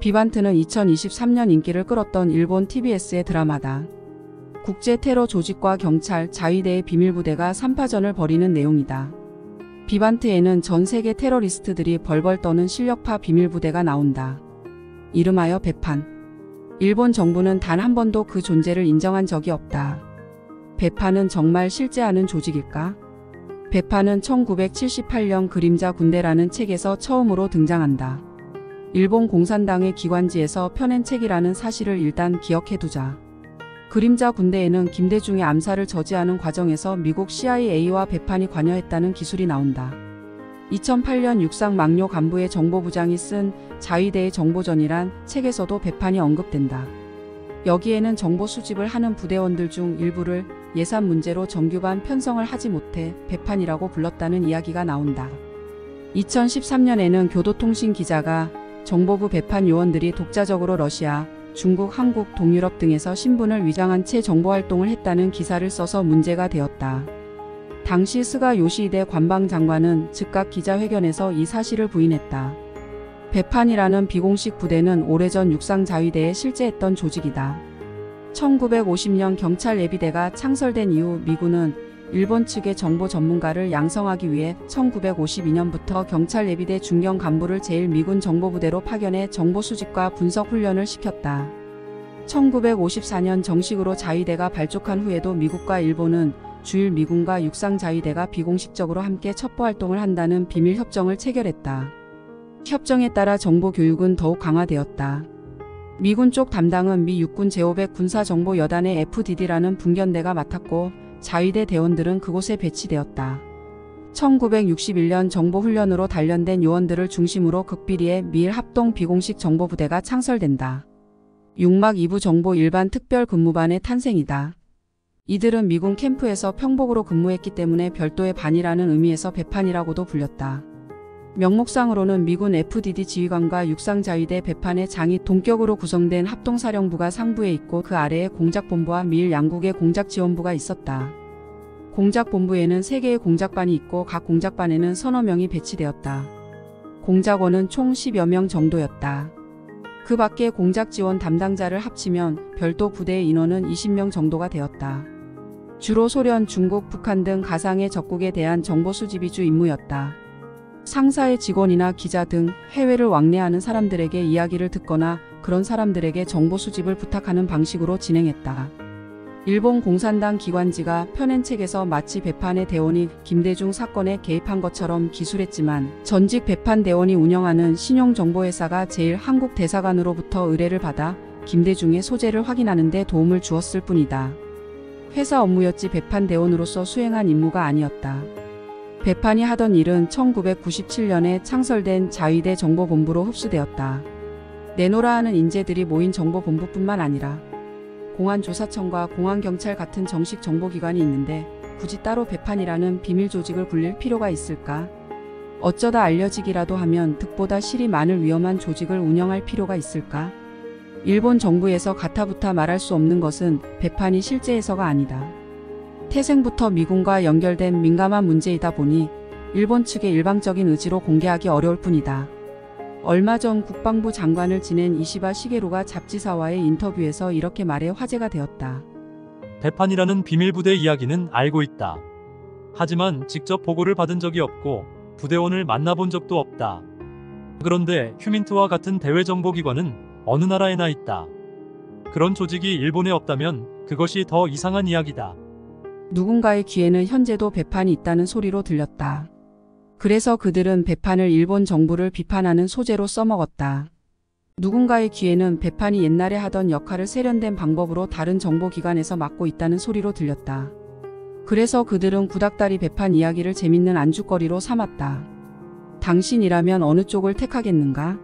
비반트는 2023년 인기를 끌었던 일본 TBS의 드라마다. 국제 테러 조직과 경찰, 자위대의 비밀부대가 3파전을 벌이는 내용이다. 비반트에는 전 세계 테러리스트들이 벌벌 떠는 실력파 비밀부대가 나온다. 이름하여 베판. 일본 정부는 단 한 번도 그 존재를 인정한 적이 없다. 베판은 정말 실제하는 조직일까? 베판은 1978년 그림자 군대라는 책에서 처음으로 등장한다. 일본 공산당의 기관지에서 펴낸 책이라는 사실을 일단 기억해두자. 그림자 군대에는 김대중의 암살을 저지하는 과정에서 미국 CIA와 베판이 관여했다는 기술이 나온다. 2008년 육상 막료 간부의 정보부장이 쓴 자위대의 정보전이란 책에서도 베판이 언급된다. 여기에는 정보 수집을 하는 부대원들 중 일부를 예산 문제로 정규반 편성을 하지 못해 베판이라고 불렀다는 이야기가 나온다. 2013년에는 교도통신 기자가 정보부 베판 요원들이 독자적으로 러시아, 중국, 한국, 동유럽 등에서 신분을 위장한 채 정보활동을 했다는 기사를 써서 문제가 되었다. 당시 스가 요시히데 관방장관은 즉각 기자회견에서 이 사실을 부인했다. 베판이라는 비공식 부대는 오래전 육상자위대에 실제했던 조직이다. 1950년 경찰 예비대가 창설된 이후 미군은 일본 측의 정보 전문가를 양성하기 위해 1952년부터 경찰 예비대 중견 간부를 제1미군 정보부대로 파견해 정보 수집과 분석 훈련을 시켰다. 1954년 정식으로 자위대가 발족한 후에도 미국과 일본은 주일 미군과 육상자위대가 비공식적으로 함께 첩보활동을 한다는 비밀협정을 체결했다. 협정에 따라 정보교육은 더욱 강화되었다. 미군 쪽 담당은 미 육군 제500 군사정보여단의 FDD라는 분견대가 맡았고 자위대 대원들은 그곳에 배치되었다. 1961년 정보훈련으로 단련된 요원들을 중심으로 극비리의 미일 합동 비공식 정보부대가 창설된다. 6막 2부 정보 일반 특별 근무반의 탄생이다. 이들은 미군 캠프에서 평복으로 근무했기 때문에 별도의 반이라는 의미에서 베판이라고도 불렸다. 명목상으로는 미군 FDD 지휘관과 육상자위대 베판의 장이 동격으로 구성된 합동사령부가 상부에 있고 그 아래에 공작본부와 미일 양국의 공작지원부가 있었다. 공작본부에는 3개의 공작반이 있고 각 공작반에는 서너 명이 배치되었다. 공작원은 총 10여 명 정도였다. 그 밖에 공작지원 담당자를 합치면 별도 부대의 인원은 20명 정도가 되었다. 주로 소련, 중국, 북한 등 가상의 적국에 대한 정보 수집이 주 임무였다. 상사의 직원이나 기자 등 해외를 왕래하는 사람들에게 이야기를 듣거나 그런 사람들에게 정보 수집을 부탁하는 방식으로 진행했다. 일본 공산당 기관지가 펴낸 책에서 마치 베판의 대원이 김대중 사건에 개입한 것처럼 기술했지만 전직 베판 대원이 운영하는 신용정보회사가 제1한국대사관으로부터 의뢰를 받아 김대중의 소재를 확인하는 데 도움을 주었을 뿐이다. 회사 업무였지 베판 대원으로서 수행한 임무가 아니었다. 베판이 하던 일은 1997년에 창설된 자위대 정보본부로 흡수되었다. 내노라 하는 인재들이 모인 정보본부뿐만 아니라 공안조사청과 공안경찰 같은 정식 정보기관이 있는데 굳이 따로 베판이라는 비밀조직을 굴릴 필요가 있을까? 어쩌다 알려지기라도 하면 득보다 실이 많을 위험한 조직을 운영할 필요가 있을까? 일본 정부에서 가타부타 말할 수 없는 것은 베판이 실제해서가 아니다. 태생부터 미군과 연결된 민감한 문제이다 보니 일본 측의 일방적인 의지로 공개하기 어려울 뿐이다. 얼마 전 국방부 장관을 지낸 이시바 시게루가 잡지사와의 인터뷰에서 이렇게 말해 화제가 되었다. 베판이라는 비밀부대 이야기는 알고 있다. 하지만 직접 보고를 받은 적이 없고 부대원을 만나본 적도 없다. 그런데 휴민트와 같은 대외정보기관은 어느 나라에나 있다. 그런 조직이 일본에 없다면 그것이 더 이상한 이야기다. 누군가의 귀에는 현재도 베판이 있다는 소리로 들렸다. 그래서 그들은 베판을 일본 정부를 비판하는 소재로 써먹었다. 누군가의 귀에는 베판이 옛날에 하던 역할을 세련된 방법으로 다른 정보기관에서 맡고 있다는 소리로 들렸다. 그래서 그들은 구닥다리 베판 이야기를 재밌는 안주거리로 삼았다. 당신이라면 어느 쪽을 택하겠는가?